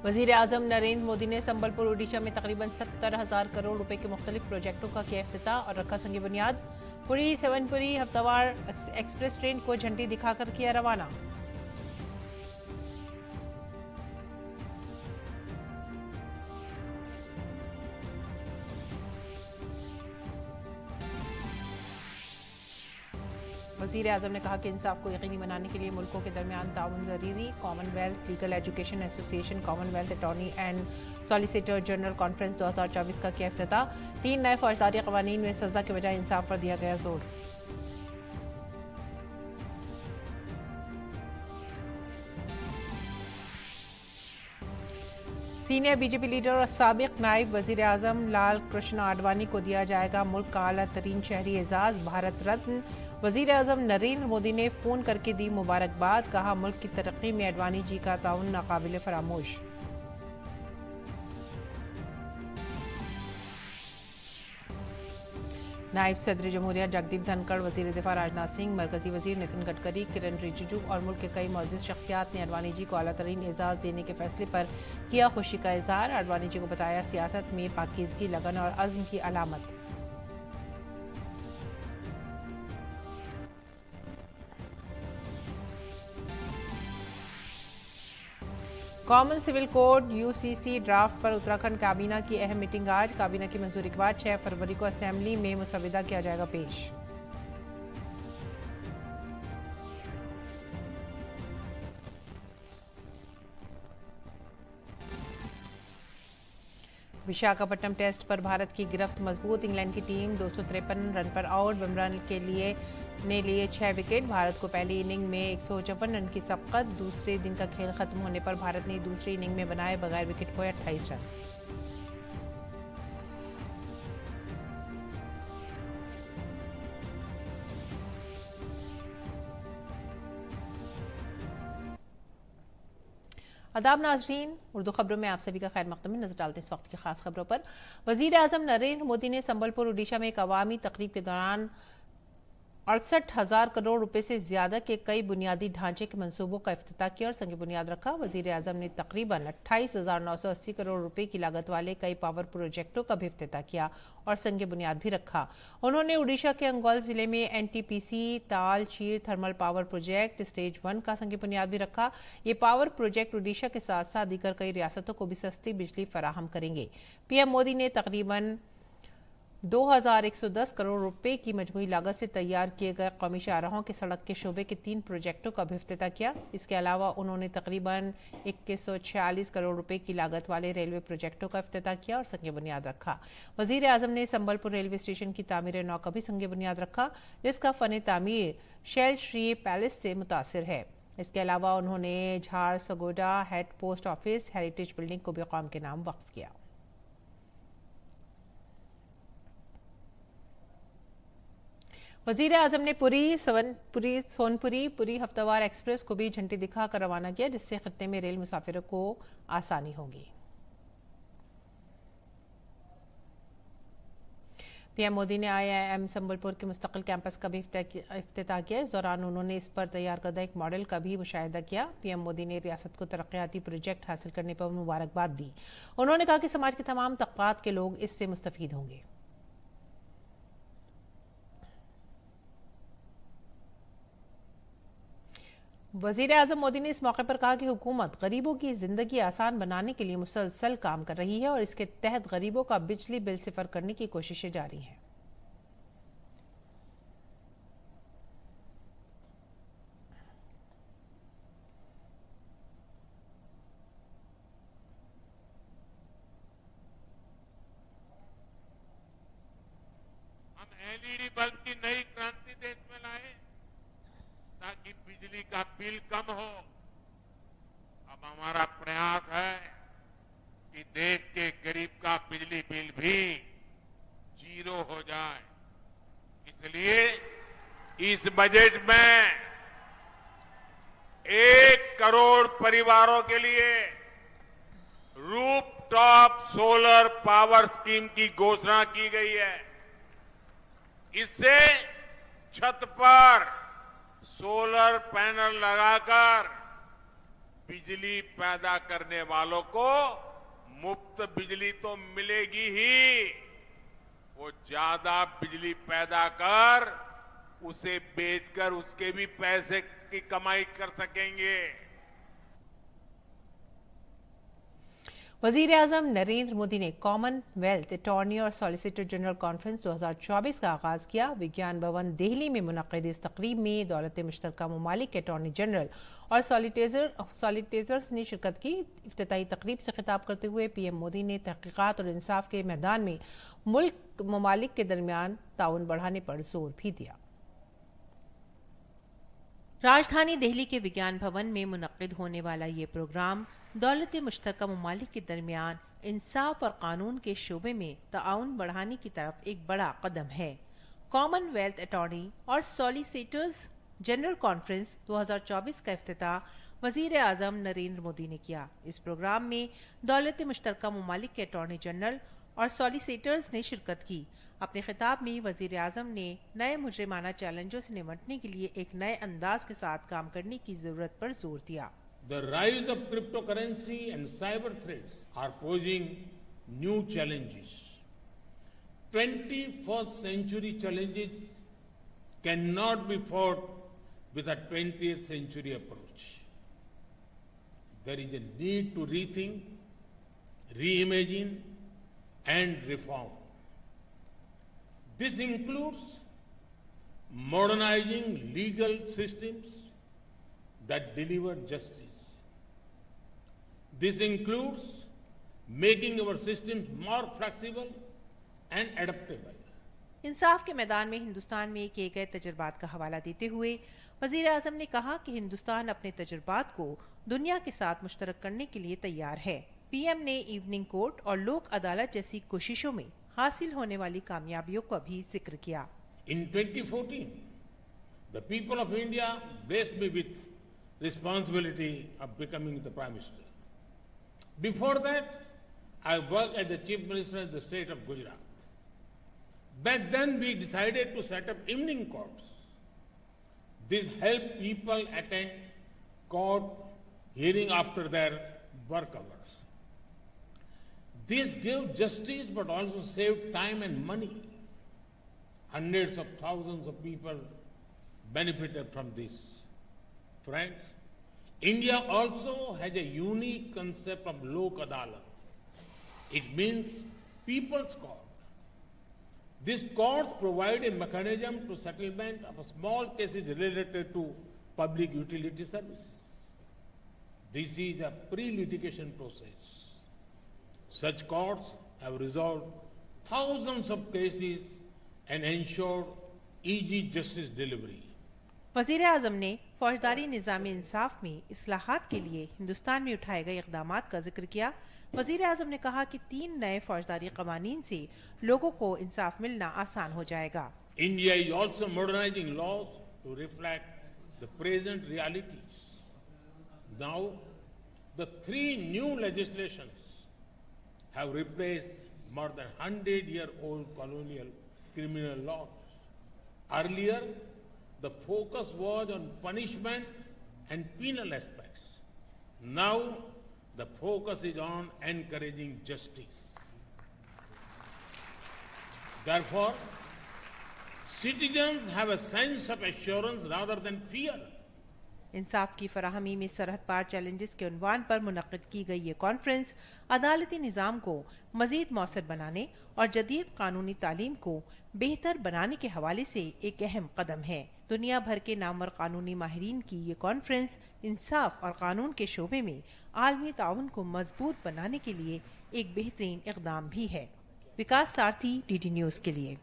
वजीर आजम नरेंद्र मोदी ने संबलपुर ओडिशा में तकरीबन 70,000 करोड़ रुपए के मुख्तलिफ प्रोजेक्टों का किया इफ्तिताह और रखा संग बुनियाद। पुरी सवनपुरी हफ्तावार एक्सप्रेस ट्रेन को झंडी दिखाकर किया रवाना। वजीर आजम ने कहा कि इंसाफ को यकीनी बनाने के लिए मुल्कों के दरमियान ताउन जरूरी। Commonwealth legal education association Commonwealth attorney and solicitor general conference 2024 का किया इफ्तिताह। 3 नए फौजदारी कवानीन में सजा के बजाय इंसाफ पर दिया गया जोर। सीनियर बीजेपी लीडर और साबिक नायब वजीर आजम लाल कृष्ण आडवाणी को दिया जाएगा मुल्क का आला तरीन शहरी एजाज भारत रत्न। वजीर आजम नरेंद्र मोदी ने फोन करके दी मुबारकबाद। कहा मुल्क की तरक्की में आडवाणी जी का ताउन नाकाबिले फरामोश। नायब सदर जमहूरिया जगदीप धनखड़, वजीर दिफा राजनाथ सिंह, मरकजी वजीर नितिन गडकरी, किरण रिजिजू और मुल्क के कई मौजूद शख्सियात ने आडवाणी जी को आला तरीन एजाज देने के फैसले पर किया खुशी का इजहार। आडवाणी जी को बताया सियासत में पाकीज़गी, लगन और अज़्म की अलामत। Common civil code UCC draft पर उत्तराखंड काबीना की अहम मीटिंग आज। काबीना की मंजूरी के बाद 6 फरवरी को असेंबली में मुसविदा किया जाएगा पेश। विशाखापट्टनम टेस्ट पर भारत की गिरफ्त मजबूत। इंग्लैंड की टीम 253 रन पर आउट। बुमराह के लिए 6 विकेट। भारत को पहली इनिंग में 154 रन की सबकत। दूसरे दिन का खेल खत्म होने पर भारत ने दूसरी इनिंग में बनाए बगैर विकेट खोए 28 रन। आदाब नाजरीन, उर्दू खबरों में आप सभी का खैर मकदम है। नजर डालते हैं इस वक्त की खास खबरों पर। वजीर आजम नरेंद्र मोदी ने संबलपुर ओडिशा में एक अवामी तकरीब के दौरान 68,000 करोड़ रुपए से ज्यादा के कई बुनियादी ढांचे के मंसूबों का इफ्तिताह किया और संग बुनियाद रखा। वजीर आजम ने तकरीबन 28,980 करोड़ रुपए की लागत वाले कई पावर प्रोजेक्टों का भी इफ्तिताह किया और संग बुनियाद भी रखा। उन्होंने ओडिशा के अंगोल जिले में एनटीपीसी ताल चीर थर्मल पावर प्रोजेक्ट स्टेज 1 का संग बुनियाद भी रखा। ये पावर प्रोजेक्ट ओडिशा के साथ साथ दीगर कई रियासतों को भी सस्ती बिजली फराहम करेंगे। पीएम मोदी ने तकरीबन 2,110 करोड़ रुपए की मजमूई लागत से तैयार किए गए कौमी शाहराहों के सड़क के शोबे के 3 प्रोजेक्टों का भी इफ्तिताह किया। इसके अलावा उन्होंने तकरीबन 2146 करोड़ रुपए की लागत वाले रेलवे प्रोजेक्टों का इफ्तिताह किया और संग बुनियाद रखा। वजीर आजम ने संबलपुर रेलवे स्टेशन की तामीर नौ का भी संग बुनियाद रखा, जिसका फन तामीर शैल श्री पैलेस से मुतासिर है। इसके अलावा उन्होंने Jharsuguda head post office heritage building को भी कौम के नाम वक्फ किया। वजीर आजम ने सोनपुरी हफ्तावार एक्सप्रेस को भी झंडी दिखाकर रवाना किया, जिससे खत्ते में रेल मुसाफिरों को आसानी होगी। पीएम मोदी ने IIM संबलपुर के मुस्तकिल कैंपस का भी इफ्तिताह किया। इस दौरान उन्होंने इस पर तैयार करदा एक मॉडल का भी मुशाहिदा किया। पीएम मोदी ने रियासत को तरक्याती प्रोजेक्ट हासिल करने पर मुबारकबाद दी। उन्होंने कहा कि समाज के तमाम तबकात के लोग इससे मुस्तफीद होंगे। वजीर आजम मोदी ने इस मौके पर कहा कि हुकूमत गरीबों की जिंदगी आसान बनाने के लिए मुसलसल काम कर रही है और इसके तहत गरीबों का बिजली बिल सिफर करने की कोशिशें जारी हैं। हम LED बल्ब की नई क्रांति देश में लाए ताकि बिजली का बिल कम हो। अब हमारा प्रयास है कि देश के गरीब का बिजली बिल भी 0 हो जाए। इसलिए इस बजट में 1 करोड़ परिवारों के लिए रूफटॉप सोलर पावर स्कीम की घोषणा की गई है। इससे छत पर सोलर पैनल लगाकर बिजली पैदा करने वालों को मुफ्त बिजली तो मिलेगी ही, वो ज्यादा बिजली पैदा कर उसे बेचकर उसके भी पैसे की कमाई कर सकेंगे। वजीर आजम नरेंद्र मोदी ने कॉमनवेल्थ अटॉर्नी और सॉलिसिटर जनरल कॉन्फ्रेंस 2024 का आगाज किया। विज्ञान भवन दिल्ली में मुनक्किद इस तकरीब में दौलत मुश्तरका ममालिक के अटॉर्नी जनरल और सॉलिसिटर्स ने शिरकत की। इफ्तिताई तकरीब से खिताब करते हुए पीएम मोदी ने तहकीकात और इंसाफ के मैदान में मुल्क ममालिक के दरमियान ताउन बढ़ाने पर जोर भी दिया। राजधानी दिल्ली के विज्ञान भवन में मुनक्किद होने वाला ये प्रोग्राम दौलत मुश्तरका ममालिक के दरमियान इंसाफ और कानून के शोबे में ताउन बढ़ाने की तरफ एक बड़ा कदम है। कॉमनवेल्थ अटॉर्नी और सॉलिसिटर्स जनरल कॉन्फ्रेंस 2024 का इफ्तिताह वजीर आजम नरेंद्र मोदी ने किया। इस प्रोग्राम में दौलत मुश्तरका ममालिक के अटॉर्नी जनरल और सॉलिसिटर्स ने शिरकत की। अपने खिताब में वजीर आजम ने नए मुजरिमाना चैलेंजों से निपटने के लिए एक नए अंदाज के साथ काम करने की जरूरत पर जोर दिया। The rise of cryptocurrency and cyber threats are posing new challenges. 21st century challenges cannot be fought with a 20th century approach. There is a need to rethink, reimagine, and reform. This includes modernizing legal systems that deliver justice. This includes making our systems more flexible and adaptable. इंसाफ के मैदान में हिंदुस्तान में किए गए तजुर्बात का हवाला देते हुए वजीर आजम ने कहा कि हिंदुस्तान अपने तजुर्बात को दुनिया के साथ मुश्तरक करने के लिए तैयार है। पीएम ने इवनिंग कोर्ट और लोक अदालत जैसी कोशिशों में हासिल होने वाली कामयाबियों का भी जिक्र किया। In 2014, the people of India blessed me with responsibility of becoming the Prime Minister. Before that, I worked as the Chief Minister in the state of Gujarat. Back then, we decided to set up evening courts. This helped people attend court hearing after their work hours. This gave justice but also saved time and money. Hundreds of thousands of people benefited from this. Friends, India also has a unique concept of Lok Adalat. It means people's court. These courts provide a mechanism to settlement of small cases related to public utility services. This is a pre-litigation process. Such courts have resolved thousands of cases and ensured easy justice delivery. वजीर आजम ने फौजदारी निज़ाम इंसाफ में इस्लाहात के लिए हिंदुस्तान में उठाए गए इक़दामात का जिक्र किया। वजीर आजम ने कहा कि 3 नए फौजदारी क़वानीन से लोगों को इंसाफ मिलना आसान हो जाएगा। India is also modernizing laws to reflect the present realities. Now, the 3 new legislations have replaced more than 100-year-old colonial criminal laws. Earlier, the focus was on punishment and penal aspects. Now, the focus is on encouraging justice. Therefore, citizens have a sense of assurance rather than fear. इंसाफ की फराहमी में सरहद पार challenges के उन्वान पर मुनक्किद की गई ये conference अदालती निज़ाम को मजीद मौसर बनाने और जदीद कानूनी तालीम को बेहतर बनाने के हवाले से एक अहम कदम है। दुनिया भर के नामवर कानूनी माहिरीन की ये कॉन्फ्रेंस इंसाफ और कानून के शोबे में आलमी ताउन को मजबूत बनाने के लिए एक बेहतरीन इक़दाम भी है। विकास सारथी, डीडी न्यूज़ के लिए।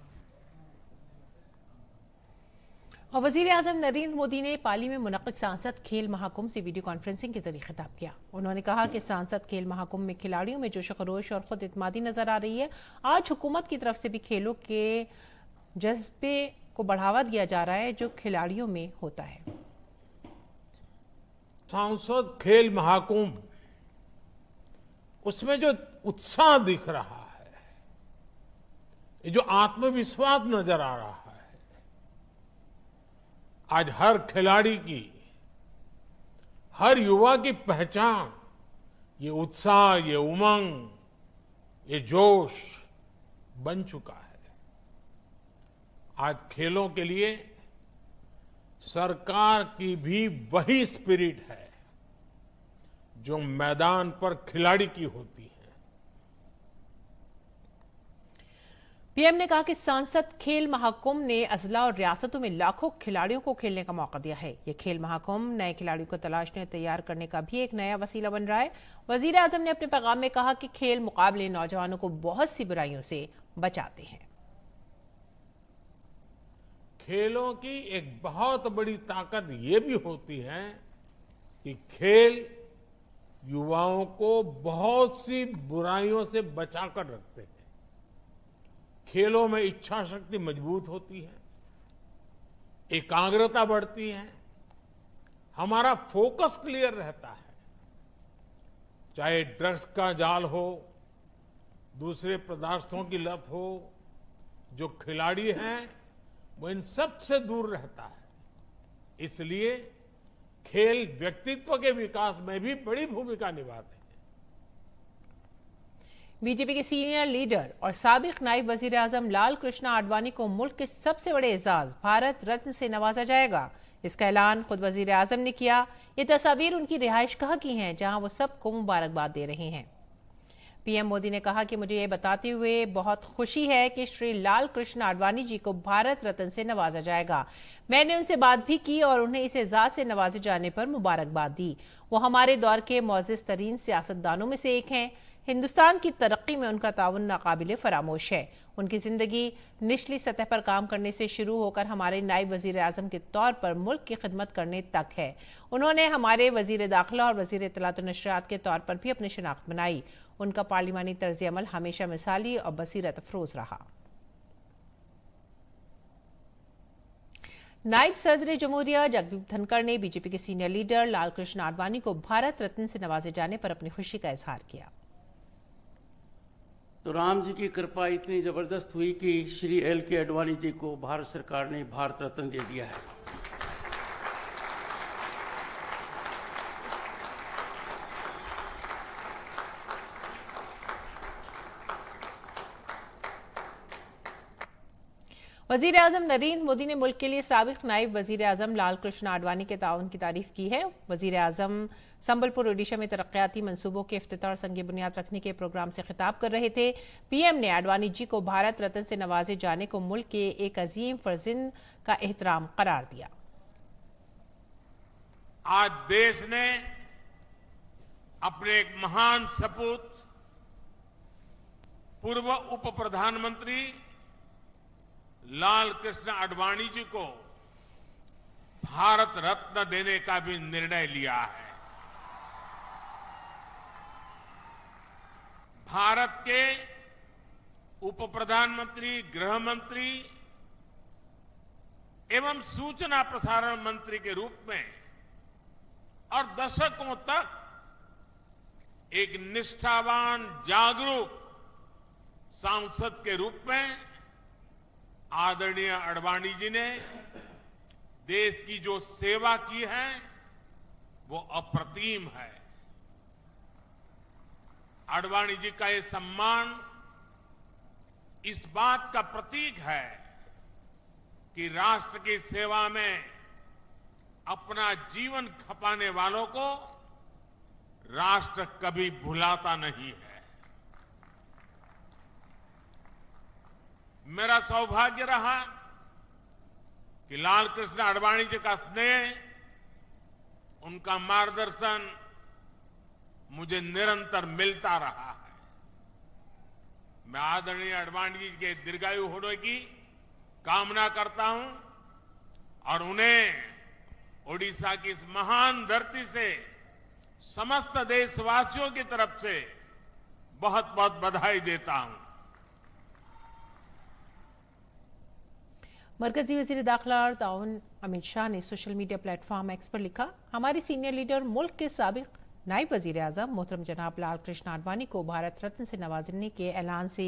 और वजीर आजम नरेंद्र मोदी ने पाली में मुनक्किद सांसद खेल महाकुंभ से वीडियो कॉन्फ्रेंसिंग के जरिए खिताब किया। उन्होंने कहा कि सांसद खेल महाकुंभ में खिलाड़ियों में जोश खरोश और खुद इत्मादी नजर आ रही है। आज हुकूमत की तरफ से भी खेलों के जज्बे को बढ़ावा दिया जा रहा है जो खिलाड़ियों में होता है। सांसद खेल महाकुंभ, उसमें जो उत्साह दिख रहा है, ये जो आत्मविश्वास नजर आ रहा है, आज हर खिलाड़ी की हर युवा की पहचान ये उत्साह, ये उमंग, ये जोश बन चुका है। आज खेलों के लिए सरकार की भी वही स्पिरिट है जो मैदान पर खिलाड़ी की होती है। पीएम ने कहा कि सांसद खेल महाकुंभ ने अजला और रियासतों में लाखों खिलाड़ियों को खेलने का मौका दिया है। ये खेल महाकुंभ नए खिलाड़ियों को तलाशने और तैयार करने का भी एक नया वसीला बन रहा है। वजीर आजम ने अपने पैगाम में कहा कि खेल मुकाबले नौजवानों को बहुत सी बुराइयों से बचाते हैं। खेलों की एक बहुत बड़ी ताकत ये भी होती है कि खेल युवाओं को बहुत सी बुराइयों से बचाकर रखते हैं। खेलों में इच्छा शक्ति मजबूत होती है, एकाग्रता बढ़ती है, हमारा फोकस क्लियर रहता है। चाहे ड्रग्स का जाल हो, दूसरे पदार्थों की लत हो, जो खिलाड़ी हैं वो इन सब से दूर रहता है। इसलिए खेल व्यक्तित्व के विकास में भी बड़ी भूमिका निभाते हैं। बीजेपी के सीनियर लीडर और साबिक नायब वजीर आजम लाल कृष्ण आडवाणी को मुल्क के सबसे बड़े एजाज भारत रत्न से नवाजा जाएगा। इसका ऐलान खुद वजीर आजम ने किया। ये तस्वीर उनकी रिहायशगाह की हैं, जहां वो सबको मुबारकबाद दे रहे हैं। पीएम मोदी ने कहा कि मुझे ये बताते हुए बहुत खुशी है कि श्री लाल कृष्ण आडवाणी जी को भारत रत्न से नवाजा जाएगा। मैंने उनसे बात भी की और उन्हें इस एजाज से नवाजे जाने पर मुबारकबाद दी। वो हमारे दौर के मोअज़्ज़िज़ तरीन सियासतदानों में से एक हैं। हिंदुस्तान की तरक्की में उनका ताउन नाकाबिले फरामोश है। उनकी जिंदगी निचली सतह पर काम करने से शुरू होकर हमारे नायब वजीर आजम के तौर पर मुल्क की खिदमत करने तक है। उन्होंने हमारे वजीर दाखिला और वजीर इत्तलात व नशरियात के तौर पर भी अपनी शिनाख्त बनाई। उनका पार्लिमानी तर्ज अमल हमेशा मिसाली और बसीरत अफरोज रहा। नायब सदर जमहूरिया जगदीप धनखड़ ने बीजेपी के सीनियर लीडर लाल कृष्ण आडवाणी को भारत रत्न से नवाजे जाने पर अपनी खुशी का इजहार किया। तो राम जी की कृपा इतनी जबरदस्त हुई कि श्री LK आडवाणी जी को भारत सरकार ने भारत रत्न दे दिया है। वजीर आजम नरेंद्र मोदी ने मुल्क के लिए साबिक नायब वजीर आजम लाल कृष्ण आडवाणी के ताउन की तारीफ की है। वजीर आजम संबलपुर ओडिशा में तरक्याती मंसूबों के इफ्तिताह और संग बुनियाद रखने के प्रोग्राम से खिताब कर रहे थे। पीएम ने आडवाणी जी को भारत रत्न से नवाजे जाने को मुल्क के एक अजीम फर्जिंद का एहतराम करार दिया। आज देश ने अपने एक महान सपूत पूर्व उप प्रधानमंत्री लाल कृष्ण आडवाणी जी को भारत रत्न देने का भी निर्णय लिया है। भारत के उप प्रधानमंत्री, गृह मंत्री एवं सूचना प्रसारण मंत्री के रूप में और दशकों तक एक निष्ठावान, जागरूक सांसद के रूप में आदरणीय आडवाणी जी ने देश की जो सेवा की है वो अप्रतिम है। आडवाणी जी का ये सम्मान इस बात का प्रतीक है कि राष्ट्र की सेवा में अपना जीवन खपाने वालों को राष्ट्र कभी भुलाता नहीं है। मेरा सौभाग्य रहा कि लाल कृष्ण आडवाणी जी का स्नेह, उनका मार्गदर्शन मुझे निरंतर मिलता रहा है। मैं आदरणीय आडवाणी जी के दीर्घायु होने की कामना करता हूं और उन्हें ओडिशा की इस महान धरती से समस्त देशवासियों की तरफ से बहुत बहुत बधाई देता हूं। मरकजी वजीर दाखिला और ताउन अमित शाह ने सोशल मीडिया प्लेटफॉर्म एक्स पर लिखा, हमारे सीनियर लीडर मुल्क के साबिक नायब वजीर आजम मोहतरम जनाब लाल कृष्ण आडवाणी को भारत रत्न से नवाजने के ऐलान से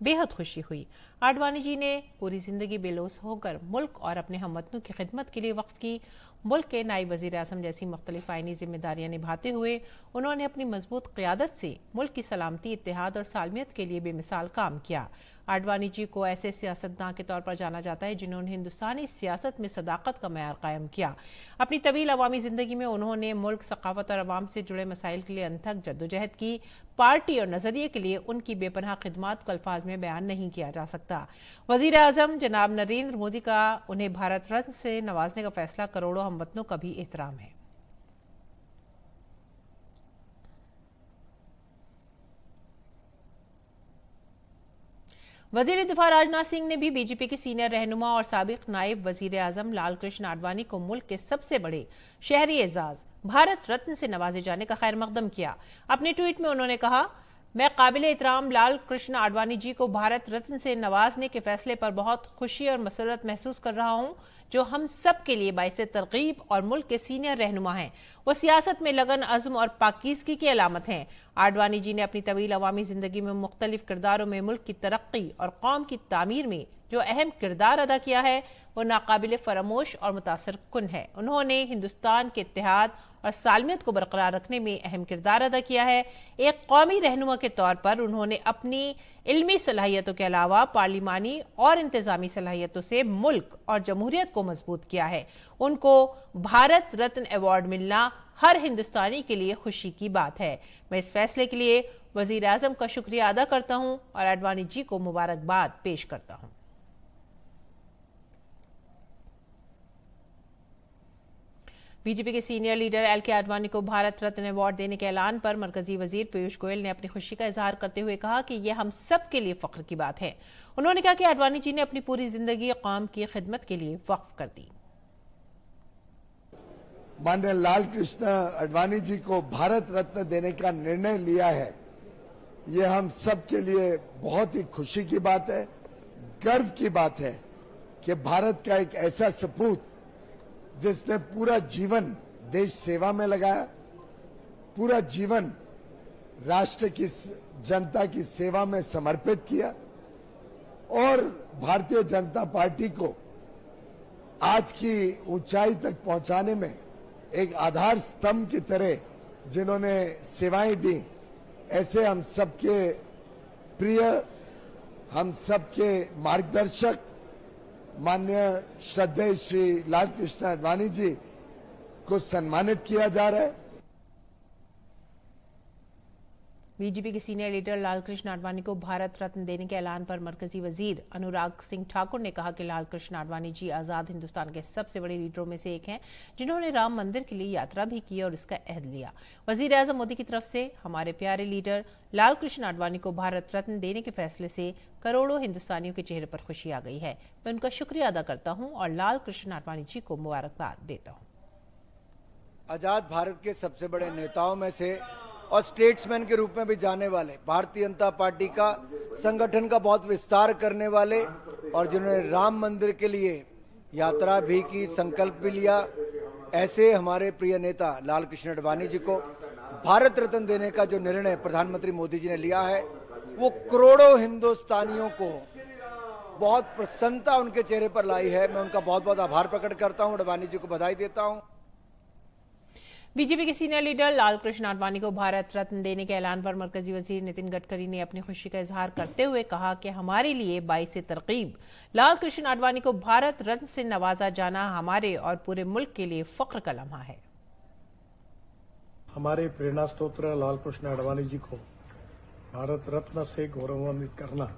बेहद खुशी हुई। आडवाणी जी ने पूरी जिंदगी बेलोस होकर मुल्क और अपने हमवतनों की खिदमत के लिए वक्फ की। मुल्क के नायब वजीर आजम जैसी मुख्तलिफ आईनी जिम्मेदारियां निभाते हुए उन्होंने अपनी मजबूत क़यादत से मुल्क की सलामती, इत्तेहाद और सालमियत के लिए बेमिसाल काम किया। आडवाणी जी को ऐसे सियासतदान के तौर पर जाना जाता है जिन्होंने हिंदुस्तानी सियासत में सदाकत का मयार कायम किया। अपनी तवील अवामी जिंदगी में उन्होंने मुल्क, सकाफत और अवाम से जुड़े मसाइल के लिए अनथक जद्दोजहद की। पार्टी और नजरिए के लिए उनकी बेपनाह खिदमात को अल्फाज में बयान नहीं किया जा सकता। वजीर आजम जनाब नरेंद्र मोदी का उन्हें भारत रत्न से नवाजने का फैसला करोड़ों हमवतनों का भी एहतराम है। वजीर दिफा राजनाथ सिंह ने भी बीजेपी के सीनियर रहनुमा और साबिक नायब वजीर आजम लाल कृष्ण आडवाणी को मुल्क के सबसे बड़े शहरी एजाज भारत रत्न से नवाजे जाने का खैर मकदम किया। अपने ट्वीट में उन्होंने कहा, मैं काबिल एहतराम लाल कृष्ण आडवाणी जी को भारत रत्न से नवाजने के फैसले पर बहुत खुशी और मसरत महसूस कर रहा हूं, जो हम सब के लिए बाइसे तरगीब और मुल्क के सीनियर रहनुमा हैं। वो सियासत में लगन, अज़्म और पाकीज़गी की अलामत हैं। आडवाणी जी ने अपनी तवील अवामी जिंदगी में मुख्तलिफ किरदारों में मुल्क की तरक्की और कौम की तामीर में जो अहम किरदार अदा किया है वो नाकाबिल फरामोश और मुतासर कुन है। उन्होंने हिंदुस्तान के इत्तेहाद और सालमियत को बरकरार रखने में अहम किरदार अदा किया है। एक कौमी रहनुमा के तौर पर उन्होंने अपनी इल्मी सलाहियतों के अलावा पार्लिमानी और इंतजामी सलाहियतों से मुल्क और जमहूरियत को मजबूत किया है। उनको भारत रत्न अवार्ड मिलना हर हिंदुस्तानी के लिए खुशी की बात है। मैं इस फैसले के लिए वजीर आजम का शुक्रिया अदा करता हूं और आडवाणी जी को मुबारकबाद पेश करता हूं। बीजेपी के सीनियर लीडर एल के आडवाणी को भारत रत्न अवार्ड देने के ऐलान पर मरकजी वजीर पीयूष गोयल ने अपनी खुशी का इजहार करते हुए कहा कि यह हम सब के लिए फख्र की बात है। उन्होंने कहा कि आडवाणी जी ने अपनी पूरी जिंदगी कौम की खिदमत के लिए वक्फ कर दी। माननीय लाल कृष्ण आडवाणी जी को भारत रत्न देने का निर्णय लिया है, ये हम सब के लिए बहुत ही खुशी की बात है, गर्व की बात है कि भारत का एक ऐसा सपूत जिसने पूरा जीवन देश सेवा में लगाया, पूरा जीवन राष्ट्र की जनता की सेवा में समर्पित किया और भारतीय जनता पार्टी को आज की ऊंचाई तक पहुंचाने में एक आधार स्तंभ की तरह जिन्होंने सेवाएं दी, ऐसे हम सबके प्रिय, हम सबके मार्गदर्शक माननीय श्रद्धेय श्री लाल कृष्ण आडवाणी जी को सम्मानित किया जा रहा है। बीजेपी के सीनियर लीडर लाल कृष्ण आडवाणी को भारत रत्न देने के ऐलान पर मरकजी वजीर अनुराग सिंह ठाकुर ने कहा कि लाल कृष्ण आडवाणी जी आजाद हिंदुस्तान के सबसे बड़े लीडरों में से एक हैं, जिन्होंने राम मंदिर के लिए यात्रा भी की और इसका अहद लिया। वजीर आजम मोदी की तरफ से हमारे प्यारे लीडर लाल कृष्ण आडवाणी को भारत रत्न देने के फैसले से करोड़ों हिंदुस्तानियों के चेहरे पर खुशी आ गई है। मैं उनका शुक्रिया अदा करता हूँ और लाल कृष्ण आडवाणी जी को मुबारकबाद देता हूँ। आजाद भारत के सबसे बड़े नेताओं में से और स्टेट्समैन के रूप में भी जाने वाले, भारतीय जनता पार्टी का संगठन का बहुत विस्तार करने वाले और जिन्होंने राम मंदिर के लिए यात्रा भी की, संकल्प भी लिया, ऐसे हमारे प्रिय नेता लाल कृष्ण आडवाणी जी को भारत रत्न देने का जो निर्णय प्रधानमंत्री मोदी जी ने लिया है वो करोड़ों हिंदुस्तानियों को बहुत प्रसन्नता उनके चेहरे पर लाई है। मैं उनका बहुत बहुत आभार प्रकट करता हूं, आडवाणी जी को बधाई देता हूं। बीजेपी के सीनियर लीडर लाल कृष्ण आडवाणी को भारत रत्न देने के ऐलान पर मरकजी वजीर नितिन गडकरी ने अपनी खुशी का इजहार करते हुए कहा कि हमारे लिए बाइसे तरकीब लाल कृष्ण आडवाणी को भारत रत्न से नवाजा जाना हमारे और पूरे मुल्क के लिए फख्र का लम्हा है। हमारे प्रेरणा स्त्रोत्र लाल कृष्ण आडवाणी जी को भारत रत्न से गौरवान्वित करना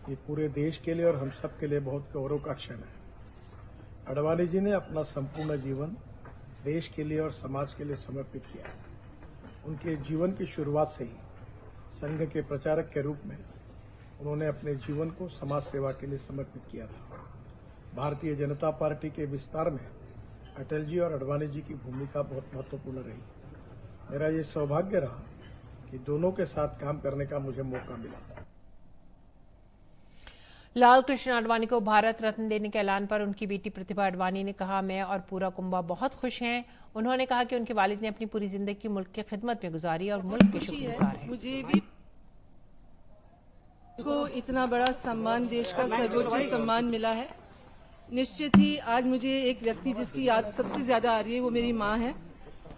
ये पूरे देश के लिए और हम सब के लिए बहुत गौरव का क्षण है। आडवाणी जी ने अपना संपूर्ण जीवन देश के लिए और समाज के लिए समर्पित किया। उनके जीवन की शुरुआत से ही संघ के प्रचारक के रूप में उन्होंने अपने जीवन को समाज सेवा के लिए समर्पित किया था। भारतीय जनता पार्टी के विस्तार में अटल जी और आडवाणी जी की भूमिका बहुत महत्वपूर्ण रही। मेरा ये सौभाग्य रहा कि दोनों के साथ काम करने का मुझे मौका मिला। लाल कृष्ण आडवाणी को भारत रत्न देने के ऐलान पर उनकी बेटी प्रतिभा आडवाणी ने कहा, मैं और पूरा कुंबा बहुत खुश हैं। उन्होंने कहा कि उनके वालिद ने अपनी पूरी जिंदगी मुल्क की खिदमत में गुजारी और मुल्क के शुक्रगुजार हैं। मुझे भी को इतना बड़ा सम्मान, देश का सर्वोच्च सम्मान मिला है। निश्चित ही आज मुझे एक व्यक्ति जिसकी याद सबसे ज्यादा आ रही है वो मेरी माँ है,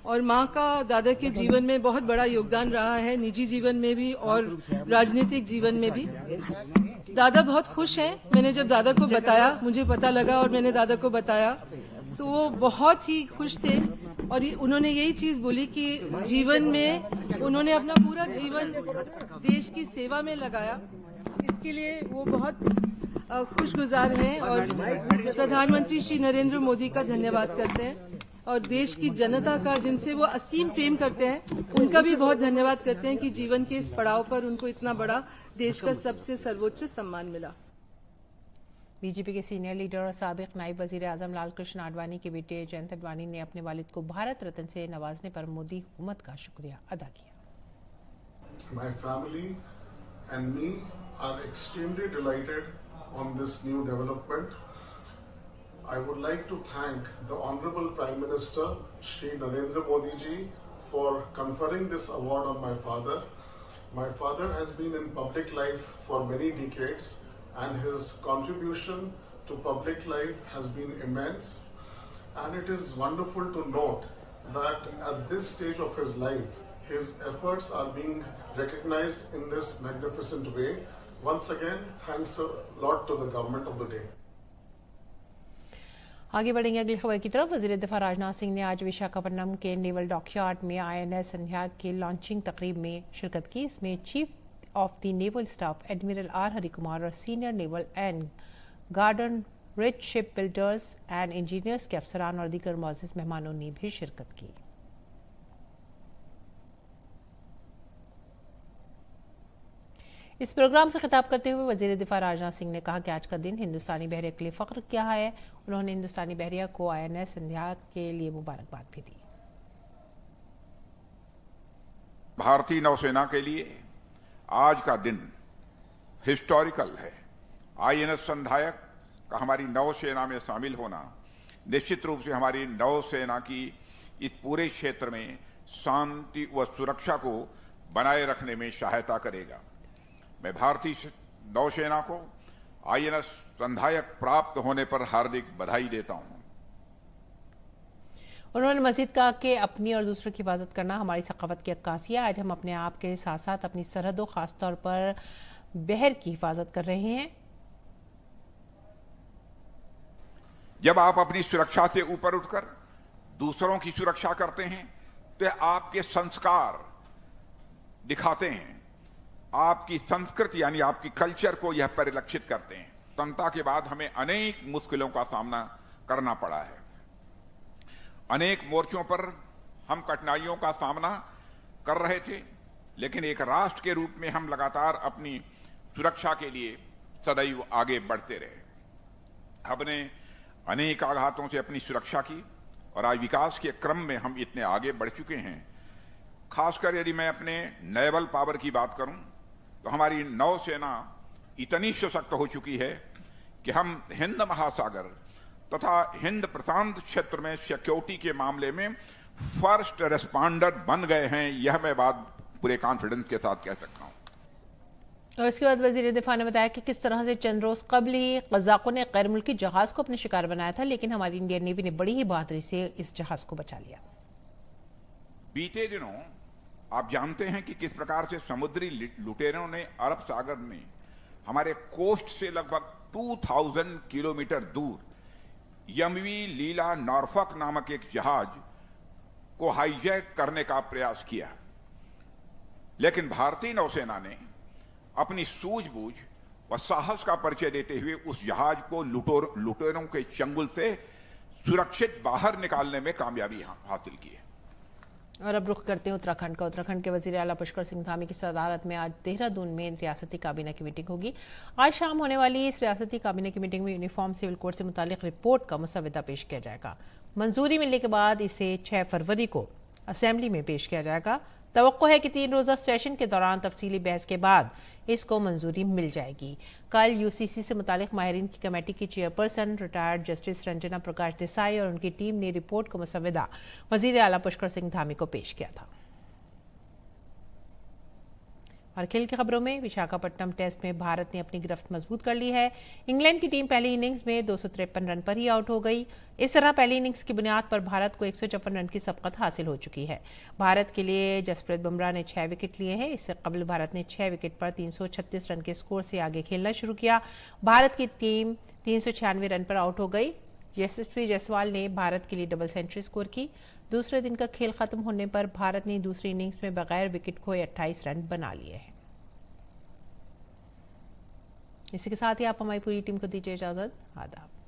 और माँ का दादा के जीवन में बहुत बड़ा योगदान रहा है, निजी जीवन में भी और राजनीतिक जीवन में भी। दादा बहुत खुश हैं। मैंने जब दादा को बताया, मुझे पता लगा और मैंने दादा को बताया, तो वो बहुत ही खुश थे और उन्होंने यही चीज बोली कि जीवन में उन्होंने अपना पूरा जीवन देश की सेवा में लगाया। इसके लिए वो बहुत खुशगुजार हैं और प्रधानमंत्री श्री नरेंद्र मोदी का धन्यवाद करते हैं और देश की जनता का, जिनसे वो असीम प्रेम करते हैं, उनका भी बहुत धन्यवाद करते हैं कि जीवन के इस पड़ाव पर उनको इतना बड़ा देश का सबसे सर्वोच्च सम्मान मिला। बीजेपी के सीनियर लीडर और साबिक नायब वजीर आजम लाल कृष्ण आडवाणी के बेटे जयंत आडवाणी ने अपने वालिद को भारत रत्न से नवाजने पर मोदी हुकूमत का शुक्रिया अदा किया। My family and me are extremely delighted on this new development. I would like to thank the Honorable Prime Minister Shri Narendra Modi ji for conferring this award on my father. My father has been in public life for many decades and his contribution to public life has been immense. And it is wonderful to note that at this stage of his life, his efforts are being recognized in this magnificent way. Once again, thanks a lot to the government of the day. आगे बढ़ेंगे अगली खबर की तरफ। वजीर दिफा राजनाथ सिंह ने आज विशाखापट्टनम के नेवल डॉकयार्ड में INS संध्या के लॉन्चिंग तकरीब में शिरकत की। इसमें chief of the naval staff admiral R Harikumar और senior naval and Garden Reach ship builders and engineers के अफसरान और दीगर मुअज़्ज़िज़ मेहमानों ने भी शिरकत की। इस प्रोग्राम से खिताब करते हुए वजीर दिफा राजनाथ सिंह ने कहा कि आज का दिन हिंदुस्तानी बहरिया के लिए फख्र किया है। उन्होंने हिंदुस्तानी बहरिया को INS संध्या के लिए मुबारकबाद भी दी। भारतीय नौसेना के लिए आज का दिन हिस्टोरिकल है। INS संध्यायक का हमारी नौसेना में शामिल होना निश्चित रूप से हमारी नौसेना की इस पूरे क्षेत्र में शांति व सुरक्षा को बनाए रखने में सहायता करेगा। मैं भारतीय नौसेना को INS संध्यायक प्राप्त होने पर हार्दिक बधाई देता हूं। उन्होंने मजीद कहा कि अपनी और दूसरों की हिफाजत करना हमारी सकाफत की अक्कासी है। आज हम अपने आप के साथ साथ अपनी सरहदों, खासतौर पर बहर की हिफाजत कर रहे हैं। जब आप अपनी सुरक्षा से ऊपर उठकर दूसरों की सुरक्षा करते हैं तो आपके संस्कार दिखाते हैं, आपकी संस्कृति यानी आपकी कल्चर को यह परिलक्षित करते हैं। स्वतंत्रता के बाद हमें अनेक मुश्किलों का सामना करना पड़ा है। अनेक मोर्चों पर हम कठिनाइयों का सामना कर रहे थे, लेकिन एक राष्ट्र के रूप में हम लगातार अपनी सुरक्षा के लिए सदैव आगे बढ़ते रहे। हमने अनेक आघातों से अपनी सुरक्षा की और आज विकास के क्रम में हम इतने आगे बढ़ चुके हैं। खासकर यदि मैं अपने नेवल पावर की बात करूं तो हमारी नौसेना इतनी सशक्त हो चुकी है कि हम हिंद महासागर तथा हिंद प्रशांत क्षेत्र में सिक्योरिटी के मामले में फर्स्ट रेस्पॉन्डर बन गए हैं। यह मैं बात पूरे कॉन्फिडेंस के साथ कह सकता हूं। और इसके बाद वजीर दिफा ने बताया कि किस तरह से चंद रोज कबल ही कज़ाकों ने गैर मुल्की जहाज को अपने शिकार बनाया था, लेकिन हमारी इंडियन नेवी ने बड़ी ही बहादुरी से इस जहाज को बचा लिया। बीते दिनों आप जानते हैं कि किस प्रकार से समुद्री लुटेरों ने अरब सागर में हमारे कोस्ट से लगभग 2000 किलोमीटर दूर यमवी लीला नॉर्फॉक नामक एक जहाज को हाईजैक करने का प्रयास किया, लेकिन भारतीय नौसेना ने अपनी सूझबूझ व साहस का परिचय देते हुए उस जहाज को लुटेरों के चंगुल से सुरक्षित बाहर निकालने में कामयाबी हासिल की है। और अब रुख करते हैं उत्तराखंड का। उत्तराखंड के वजीर आला पुष्कर सिंह धामी की सदारत में आज देहरादून में रियासती काबीना की मीटिंग होगी। आज शाम होने वाली इस रियासती काबीना की मीटिंग में यूनिफॉर्म सिविल कोड से मुतालिक रिपोर्ट का मुसविदा पेश किया जाएगा। मंजूरी मिलने के बाद इसे 6 फरवरी को असेंबली में पेश किया जाएगा। तवक्को है कि 3 रोजा सेशन के दौरान तफसीली बहस के बाद इसको मंजूरी मिल जाएगी। कल यूसीसी से मुतालिक माहिरीन की कमेटी की chairperson retired justice Ranjana Prakash Desai और उनकी टीम ने रिपोर्ट को मुसव्वदा वजीर आला पुष्कर सिंह धामी को पेश किया था। और खेल की खबरों में विशाखापट्टनम टेस्ट में भारत ने अपनी गिरफ्त मजबूत कर ली है। इंग्लैंड की टीम पहली इनिंग्स में 253 रन पर ही आउट हो गई। इस तरह पहली इनिंग्स की बुनियाद पर भारत को 154 रन की सबकत हासिल हो चुकी है। भारत के लिए जसप्रीत बुमराह ने 6 विकेट लिए हैं। इससे कबल भारत ने 6 विकेट पर 336 रन के स्कोर से आगे खेलना शुरू किया। भारत की टीम 396 रन पर आउट हो गई। यशस्वी जायसवाल ने भारत के लिए डबल सेंचुरी स्कोर की। दूसरे दिन का खेल खत्म होने पर भारत ने दूसरी इनिंग्स में बगैर विकेट खोए 28 रन बना लिए हैं। इसी के साथ ही आप हमारी पूरी टीम को दीजिए इजाजत। आदाब।